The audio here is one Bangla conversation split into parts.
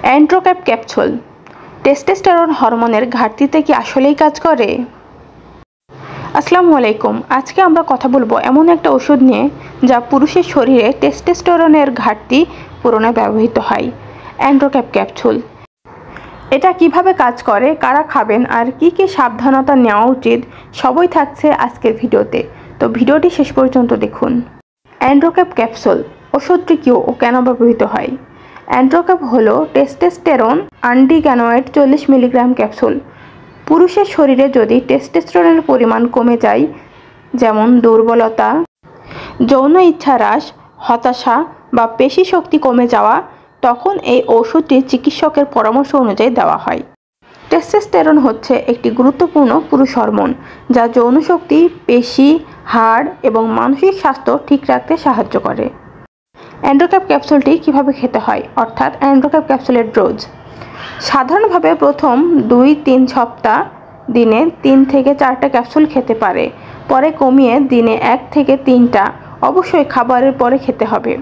অ্যান্ড্রোক্যাপ ক্যাপসুল টেস্টোস্টেরন হরমোনের ঘাটতিতে কি আসলেই কাজ করে? আসসালামু আলাইকুম। আজকে আমরা কথা বলবো এমন একটা ওষুধ নিয়ে যা পুরুষের শরীরে টেস্টোস্টেরনের ঘাটতি পূরণে ব্যবহৃত হয়, অ্যান্ড্রোক্যাপ ক্যাপসুল। এটা কিভাবে কাজ করে, কারা খাবেন আর কি কি সাবধানতা নেওয়া উচিত সবই থাকছে আজকের ভিডিওতে, তো ভিডিওটি শেষ পর্যন্ত দেখুন। অ্যান্ড্রোক্যাপ ক্যাপসুল ওষুধটি কি ও কেন ব্যবহৃত হয়? অ্যান্ড্রোক্যাপ হলো টেস্টোস্টেরন অ্যান্টিগ্যানোয়েড 40 মিলিগ্রাম ক্যাপসুল। পুরুষের শরীরে যদি টেস্টোস্টেরনের পরিমাণ কমে যায়, যেমন দুর্বলতা, যৌন ইচ্ছা হ্রাস, হতাশা বা পেশি শক্তি কমে যাওয়া, তখন এই ওষুধটি চিকিৎসকের পরামর্শ অনুযায়ী দেওয়া হয়। টেস্টোস্টেরন হচ্ছে একটি গুরুত্বপূর্ণ পুরুষ হরমোন যা যৌন শক্তি, পেশি, হাড় এবং মানসিক স্বাস্থ্য ঠিক রাখতে সাহায্য করে। অ্যান্ড্রোক্যাপ ক্যাপসুলটি কিভাবে খেতে হয়, অর্থাৎ অ্যান্ড্রোক্যাপ ক্যাপসুলের ডোজ। সাধারণভাবে প্রথম 2-3 সপ্তাহ দিনে 3 থেকে 4টা ক্যাপসুল খেতে পারে, পরে কমিয়ে দিনে 1 থেকে 3টা, অবশ্যই খাবারের পরে খেতে হবে।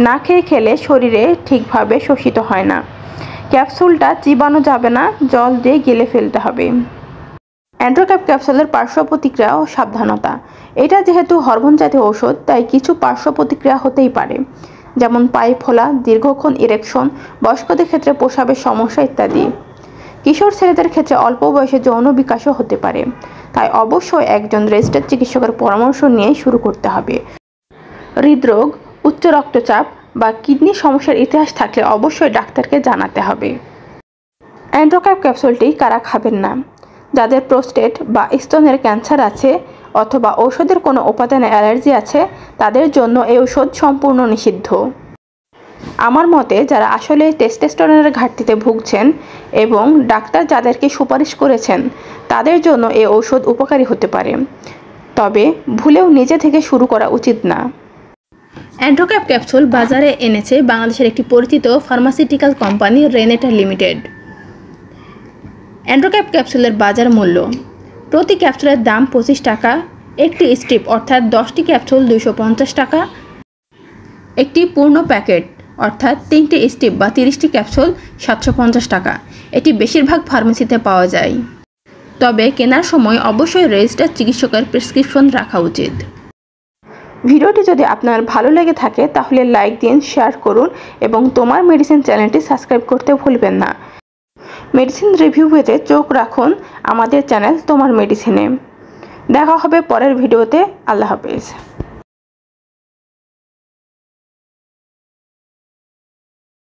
না খেয়ে খেলে শরীরে ঠিকভাবে শোষিত হয় না। ক্যাপসুলটা চিবানো যাবে না, জল দিয়ে গিলে ফেলতে হবে। অ্যান্ড্রোক্যাপ ক্যাপসুলের পার্শ্ব প্রতিক্রিয়া ও সাবধানতা। এটা যেহেতু হরমোন জাতীয় ঔষধ, তাই কিছু পার্শ্ব প্রতিক্রিয়া হতেই পারে, যেমন পায়ে ফোলা, দীর্ঘক্ষণ ইরেকশন, বয়স্কদের ক্ষেত্রে প্রস্রাবের সমস্যা ইত্যাদি। কিশোর ছেলেদের ক্ষেত্রে অল্প বয়সে যৌন বিকাশও হতে পারে, তাই অবশ্যই একজন রেজিস্টার্ড চিকিৎসকের পরামর্শ নিয়ে শুরু করতে হবে। হৃদরোগ, উচ্চ রক্তচাপ বা কিডনি সমস্যার ইতিহাস থাকলে অবশ্যই ডাক্তারকে জানাতে হবে। অ্যান্ড্রোক্যাপ ক্যাপসুলটি কারা খাবেন না? যাদের প্রোস্টেট বা স্তনের ক্যান্সার আছে অথবা ঔষধের কোনো উপাদানে অ্যালার্জি আছে, তাদের জন্য এই ঔষধ সম্পূর্ণ নিষিদ্ধ। আমার মতে যারা আসলে টেস্টোস্টেরনের ঘাটতিতে ভুগছেন এবং ডাক্তার যাদেরকে সুপারিশ করেছেন, তাদের জন্য এই ঔষধ উপকারী হতে পারে, তবে ভুলেও নিজে থেকে শুরু করা উচিত না। অ্যান্ড্রোক্যাপ ক্যাপসুল বাজারে এনেছে বাংলাদেশের একটি পরিচিত ফার্মাসিউটিক্যাল কোম্পানি রেনেটা লিমিটেড। অ্যান্ড্রোক্যাপ ক্যাপসুলের বাজার মূল্য প্রতি ক্যাপসুলের দাম 25 টাকা, একটি স্ট্রিপ অর্থাৎ 10টি ক্যাপসুল 250 টাকা, একটি পূর্ণ প্যাকেট অর্থাৎ 3টি স্ট্রিপ বা 30টি ক্যাপসুল 750 টাকা। এটি বেশিরভাগ ফার্মেসিতে পাওয়া যায়, তবে কেনার সময় অবশ্যই রেজিস্টার্ড চিকিৎসকের প্রেসক্রিপশন রাখা উচিত। ভিডিওটি যদি আপনার ভালো লেগে থাকে তাহলে লাইক দিন, শেয়ার করুন এবং তোমার মেডিসিন চ্যানেলটি সাবস্ক্রাইব করতে ভুলবেন না। মেডিসিন রিভিউ পেতে চোখ রাখুন আমাদের চ্যানেল তোমার মেডিসিনে। দেখা হবে পরের ভিডিওতে। আল্লাহ হাফেজ।